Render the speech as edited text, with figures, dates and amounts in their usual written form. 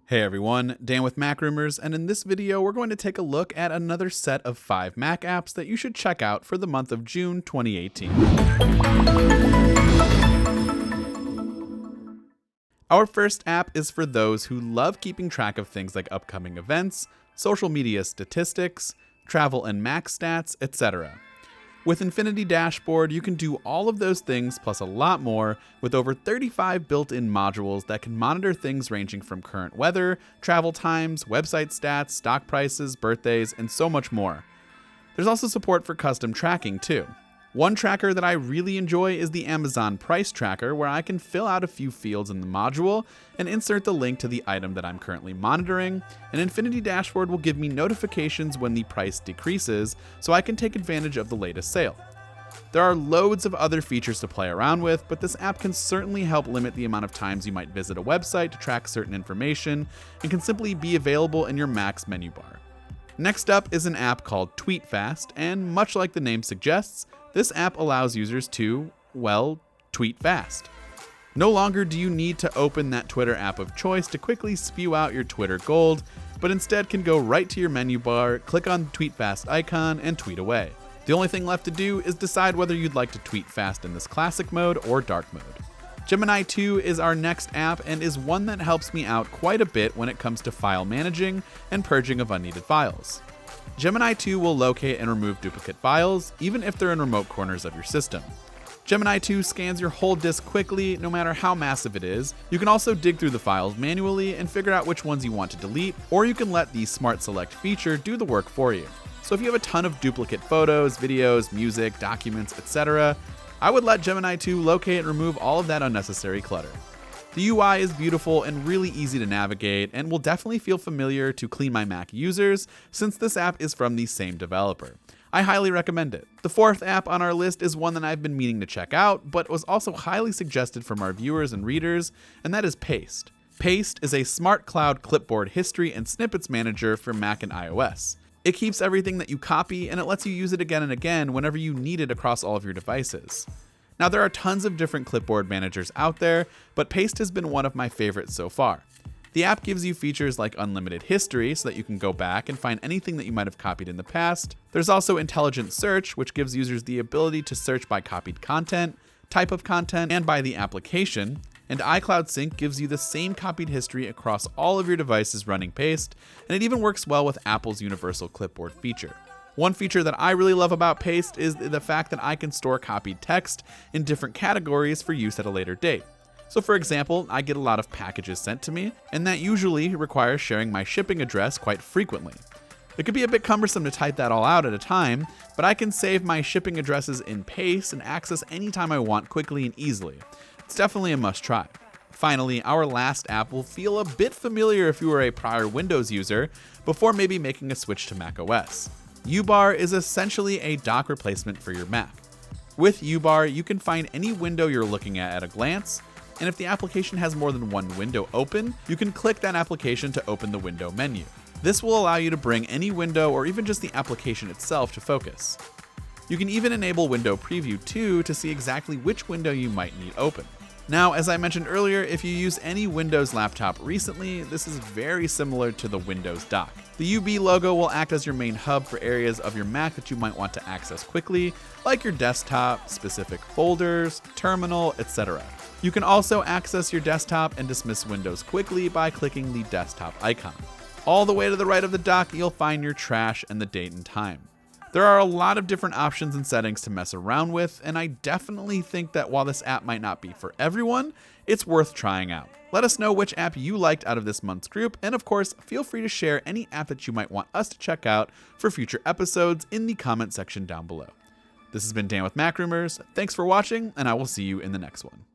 Hey everyone, Dan with Mac Rumors, and in this video we're going to take a look at another set of 5 Mac apps that you should check out for the month of June 2018. Our first app is for those who love keeping track of things like upcoming events, social media statistics, travel and Mac stats, etc. With Infinity Dashboard, you can do all of those things plus a lot more with over 35 built-in modules that can monitor things ranging from current weather, travel times, website stats, stock prices, birthdays, and so much more. There's also support for custom tracking too. One tracker that I really enjoy is the Amazon Price Tracker, where I can fill out a few fields in the module and insert the link to the item that I'm currently monitoring, and Infinity Dashboard will give me notifications when the price decreases so I can take advantage of the latest sale. There are loads of other features to play around with, but this app can certainly help limit the amount of times you might visit a website to track certain information and can simply be available in your Mac's menu bar. Next up is an app called TweetFast, and much like the name suggests, this app allows users to, well, tweet fast. No longer do you need to open that Twitter app of choice to quickly spew out your Twitter gold, but instead can go right to your menu bar, click on the tweet fast icon, and tweet away. The only thing left to do is decide whether you'd like to tweet fast in this classic mode or dark mode. Gemini II is our next app and is one that helps me out quite a bit when it comes to file managing and purging of unneeded files. Gemini 2 will locate and remove duplicate files, even if they're in remote corners of your system. Gemini 2 scans your whole disk quickly, no matter how massive it is. You can also dig through the files manually and figure out which ones you want to delete, or you can let the Smart Select feature do the work for you. So if you have a ton of duplicate photos, videos, music, documents, etc., I would let Gemini 2 locate and remove all of that unnecessary clutter. The UI is beautiful and really easy to navigate, and will definitely feel familiar to Clean My Mac users since this app is from the same developer. I highly recommend it. The fourth app on our list is one that I've been meaning to check out, but was also highly suggested from our viewers and readers, and that is Paste. Paste is a smart cloud clipboard history and snippets manager for Mac and iOS. It keeps everything that you copy, and it lets you use it again and again whenever you need it across all of your devices. Now, there are tons of different clipboard managers out there, but Paste has been one of my favorites so far. The app gives you features like unlimited history so that you can go back and find anything that you might have copied in the past. There's also intelligent search, which gives users the ability to search by copied content, type of content, and by the application. And iCloud Sync gives you the same copied history across all of your devices running Paste, and it even works well with Apple's Universal Clipboard feature. One feature that I really love about Paste is the fact that I can store copied text in different categories for use at a later date. So for example, I get a lot of packages sent to me, and that usually requires sharing my shipping address quite frequently. It could be a bit cumbersome to type that all out at a time, but I can save my shipping addresses in Paste and access anytime I want quickly and easily. It's definitely a must try. Finally, our last app will feel a bit familiar if you were a prior Windows user, before maybe making a switch to macOS. UBar is essentially a dock replacement for your Mac. With UBar, you can find any window you're looking at a glance, and if the application has more than one window open, you can click that application to open the window menu. This will allow you to bring any window or even just the application itself to focus. You can even enable window preview too to see exactly which window you might need open. Now, as I mentioned earlier, if you use any Windows laptop recently, this is very similar to the Windows dock. The UB logo will act as your main hub for areas of your Mac that you might want to access quickly, like your desktop, specific folders, terminal, etc. You can also access your desktop and dismiss Windows quickly by clicking the desktop icon. All the way to the right of the dock, you'll find your trash and the date and time. There are a lot of different options and settings to mess around with, and I definitely think that while this app might not be for everyone, it's worth trying out. Let us know which app you liked out of this month's group, and of course, feel free to share any app that you might want us to check out for future episodes in the comment section down below. This has been Dan with Mac Rumors. Thanks for watching, and I will see you in the next one.